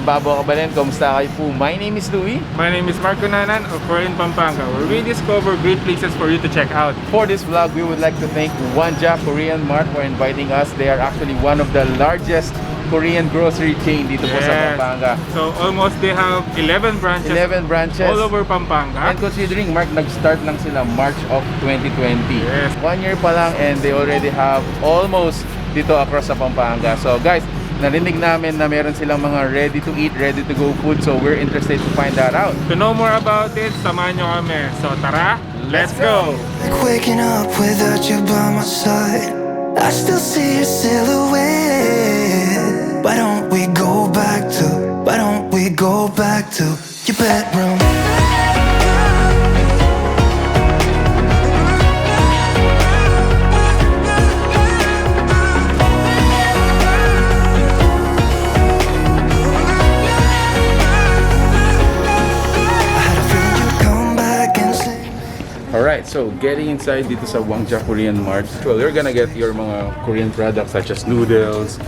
Babo Kabalin, kumusta kayo po? My name is Louie. My name is Marco Nanan of Korean Pampanga, where we discover great places for you to check out. For this vlog, we would like to thank Wangja Korean Mart for inviting us. They are actually one of the largest Korean grocery chain dito po sa Pampanga. So almost they have 11 branches. 11 branches. All over Pampanga. And considering Mark, nag-start lang sila March of 2020. Yes. 1 year pa lang and they already have almost dito across sa Pampanga. So guys, narinig namin na meron silang mga ready to eat, ready to go food. So we're interested to find that out. To know more about it, samahan nyo kami. So tara, let's go! Like waking up without you by my side, I still see your silhouette. Why don't we go back to your bedroom? Alright, so getting inside dito sa Wangja Korean Mart, well, you're gonna get your mga Korean products such as noodles,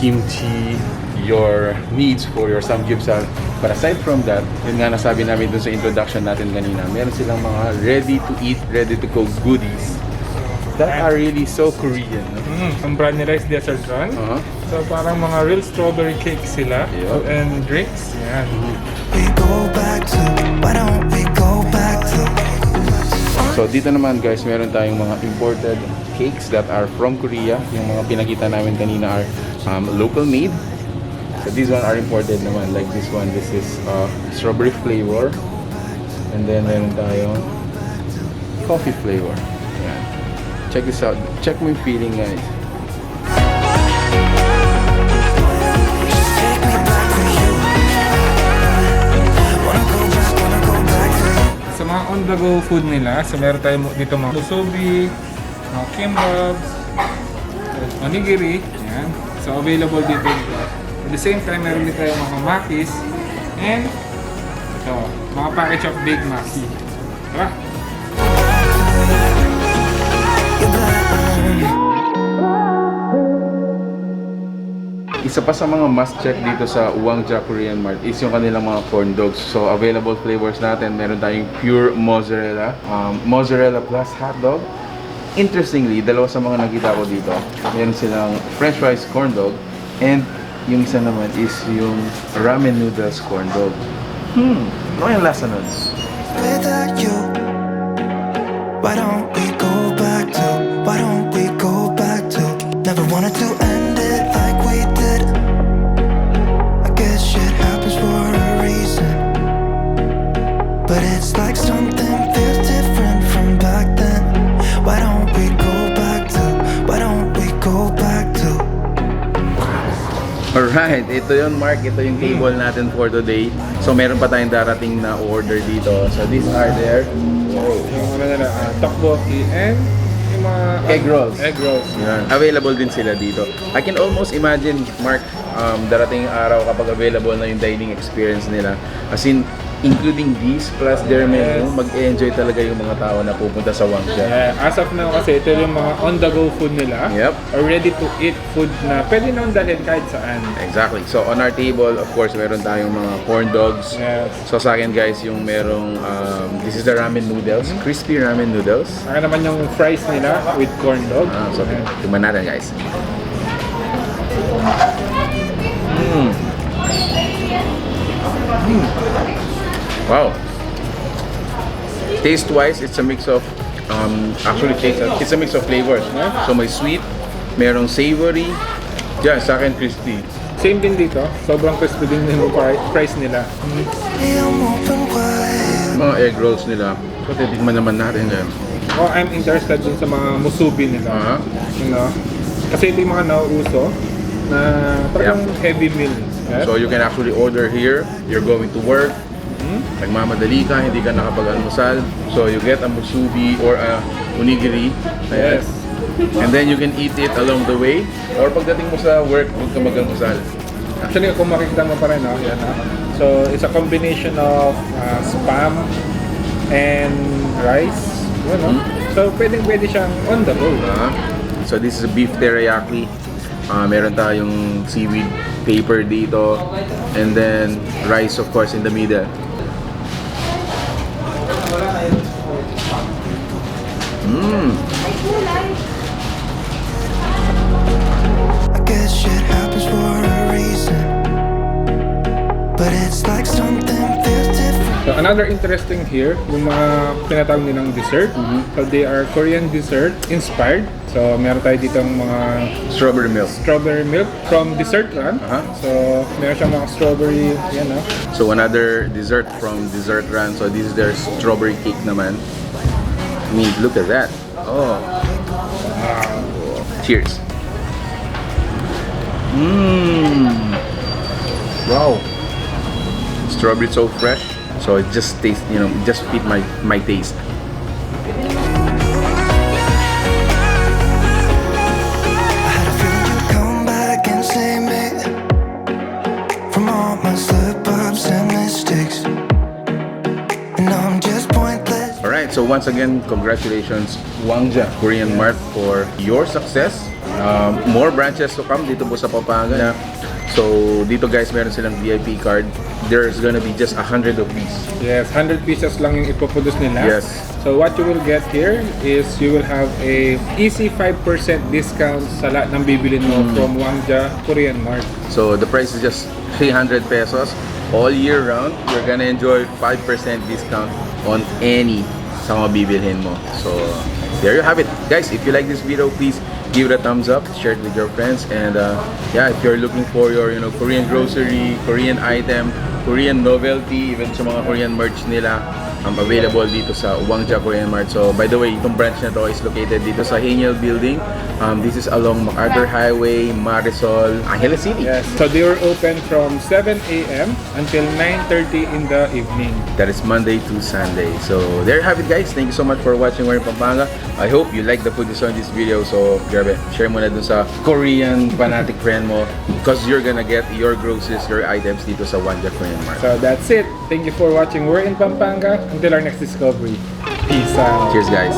kimchi, your needs for your samgyeopsal. But aside from that, yun nga nasabi namin dun sa introduction natin kanina, meron silang mga ready to eat, ready to cook goodies that are really so Korean. Ang brand nila is Desert Run. So parang mga real strawberry cakes sila. Yep. And drinks. Yan. We go back to, why don't we go back to? So dito naman guys, meron tayong mga imported cakes that are from Korea. Yung mga pinakita namin kanina are local made. So these one are imported naman. Like this one, this is strawberry flavor. And then meron tayong coffee flavor. Ayan. Check this out. Check my feeling guys. Sa mga on-the-go food nila, so meron tayo dito mga musubi, mga kimbabs, onigiri, yan. So available dito. At the same time, meron din tayo mga makis, and ito, mga package of Big Maki. Tara! Isa pa sa mga must-check dito sa Wangja Korean Mart is yung kanilang mga corn dogs. So, available flavors natin. Meron tayong pure mozzarella, mozzarella plus hotdog. Interestingly, dalawa sa mga nakita ko dito. Meron silang french fries corn dog. And yung isa naman is yung ramen noodles corn dog. Ano yung lasa nun? Without you, why don't we go back to, never wanted to end it like we did. I guess shit happens for a reason, but it's like something feels different from back then. Why don't we go back to, Alright, ito yun Mark, ito yung table natin for today. So meron pa tayong darating na order dito. So these are there. Yung ano nila, tteokbokki and yung mga Egg rolls. Egg rolls. Yan. Available din sila dito. I can almost imagine, Mark, darating araw kapag available na yung dining experience nila. As in, including these plus their menu, mag-enjoy talaga yung mga tao na pupunta sa Wangja. Yeah, as of now kasi ito yung mga on-the-go food nila. Yep. Or ready-to-eat food na pwede nang dalhin kahit saan. Exactly. So on our table, of course, meron tayong mga corn dogs. Yes. So sa akin guys, yung merong, this is the ramen noodles, crispy ramen noodles. Saka naman yung fries nila with corn dog. So tingnan natin guys. Wow. Taste-wise, it's a mix of it's a mix of flavors. So may sweet, merong savory, yeah, sa akin crispy. Same din dito. Sobrang crispy din yung fries nila. Mga egg rolls nila. So titikman naman natin yan. Oh, I'm interested dun sa mga musubi nila. You know? Kasi ito yung mga nauuso na parang heavy meal. Yes? So you can actually order here. You're going to work. Nagmamadali ka, hindi ka nakapag-almusal. So you get a musubi or a onigiri. Yes. And then you can eat it along the way. Or pagdating mo sa work, huwag ka mag-almusal. Actually, kung makikita mo pa rin, yan, so it's a combination of spam and rice. So pwede siyang on the go. So this is a beef teriyaki. Meron tayong seaweed paper dito. And then rice of course in the middle. I guess shit happens for a reason, but it's like something feels different. So another interesting here, yung mga pinatawag nilang dessert. So they are Korean dessert inspired. So meron tayo ditong mga Strawberry milk. strawberry milk from Dessert Run. So meron siyang mga strawberry, yan o. So another dessert from Dessert Run. So this is their strawberry cake naman. I mean, look at that. Oh. Cheers. Wow. Strawberry so fresh. So it just tastes, you know, it just fit my taste. I had a feeling you'd come back and save me from all my slip-ups and mistakes, and now I'm just pointless. Alright, so once again, congratulations Wangja Korean Mart for your success. More branches to come dito po sa Pampanga. So dito guys, meron silang VIP card. There's gonna be just 100 of these. Yes, 100 pieces lang yung ipoproduce nila. Yes. So what you will get here is you will have a easy 5% discount sa lahat ng bibilin mo from Wangja Korean Mart. So the price is just 300 pesos all year round. You're gonna enjoy 5% discount on any sa mga bibilhin mo. So there you have it. Guys, if you like this video, please give it a thumbs up, share it with your friends, and yeah, if you're looking for your Korean grocery, Korean item, Korean novelty, even sa mga Korean merch nila, available dito sa Wangja Korean Mart. So by the way, itong branch na to is located dito sa Haniel building. This is along MacArthur Highway, Marisol, Angeles City. Yes. So they were open from 7 a.m. until 9:30 in the evening. That is Monday to Sunday. So there you have it guys. Thank you so much for watching. We're in Pampanga. I hope you like the food you saw in this video. So grabe, share mo na dun sa Korean fanatic friend mo, because you're gonna get your groceries, your items dito sa Wangja Korean Mart. So that's it. Thank you for watching. We're in Pampanga. Until our next discovery. Peace out. Cheers guys.